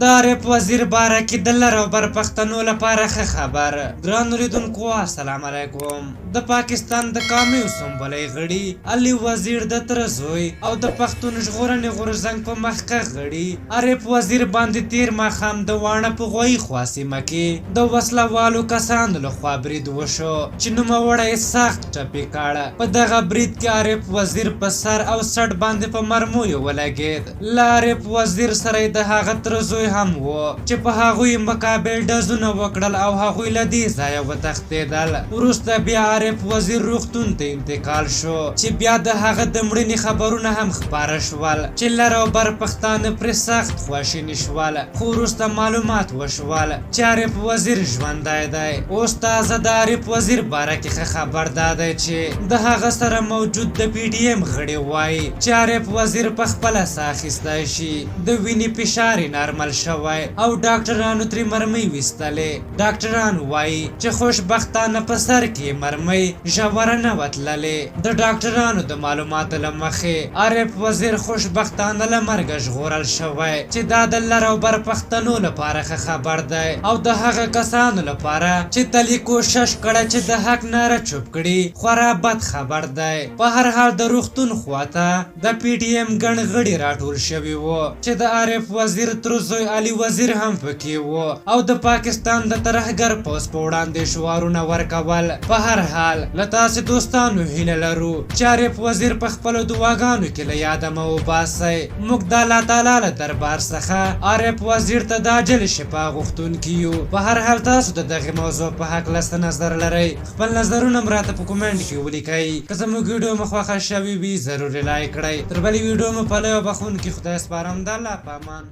د عارف وزیر باره کې د لر او بر پښتنو لپاره ښه خبر. ګرانو لیدونکو السلام علیکم. د پاکستان د قومي اسمبلۍ غړي علي وزیر د تره زوی او د پښتون ژغورنې غورځنګ په مخکښ غړي عارف وزیر باندې تیر ماښام د واڼه په غویي خوا سیمه کې د وسله والو کسانو لخوا برید وشو چې نوموړی یې سخت ټپي کړ. په دغه برید کې عارف وزیر په سر او سټ باندې په مرمویو ولګېد. له عارف وزیر سره د هغه تره زوی هم و چې په هغوی مقابل ډزونه وکړل او هغوی له دې ځایه وتښتېدل. وروسته بیا عارف وزیر روغتون ته انتقال شو چې بیا د هغه د مړینې خبرونه هم خپاره شول چې لر او بر پښتانه پرې سخت خواشیني شول. خو وروسته معلومات وشول چې عارف وزیر ژوندی دی. اوس تازه د عارف وزیر باره کې ښه خبر دا دی چې د هغه سره موجود د پی ډي ایم غړي وایي چې عارف وزیر په خپله ساه اخیستی شي. د وینې فشار یې نارمل شوی او ډاکټرانو ترې مرمۍ ویستلې. ډاکټران وایي چې خوشبختانه په سر کې مرمۍ ژوره نه وه تللې. د ډاکټرانو د معلوماتو له مخې عارف وزیر خوشبختانه له مرګه ژغورل شوی چې دا د لر او بر پښتنو لپاره ښه خبر دی او د هغه کسانو لپاره چې تل یې کوشش کړی چې د حق ناره چوپ کړي خورا بد خبر دی. په هر حال د روغتون خواته د پی ډي ایم ګڼ غړي راټول شوي وو چې د عارف وزیر تر زوی علي وزیر هم پکې وو او د پاکستان د ترهګر پوځ په وړاندې شعارونه ورکول. په هر حال له تاسې دوستانو هیله لرو چې عارف وزیر په خپلو دعاګانو کې له یاده مه وباسئ. موږ د الله تعالی له دربار څخه عارف وزیر ته د عاجل شفا غوښتونکي یو. په هر حال تاسو د دغې موضوع په هکله څه نظر لرئ؟ خپل نظرونه م راته په کومنټ کې ولیکئ. که زموږ ویډیو مو خوښه شوې وي ضروري لایک کړئ. تر بلې ویډیو مو په لوی او بخښونکي خدای سپارم. د الله په امان.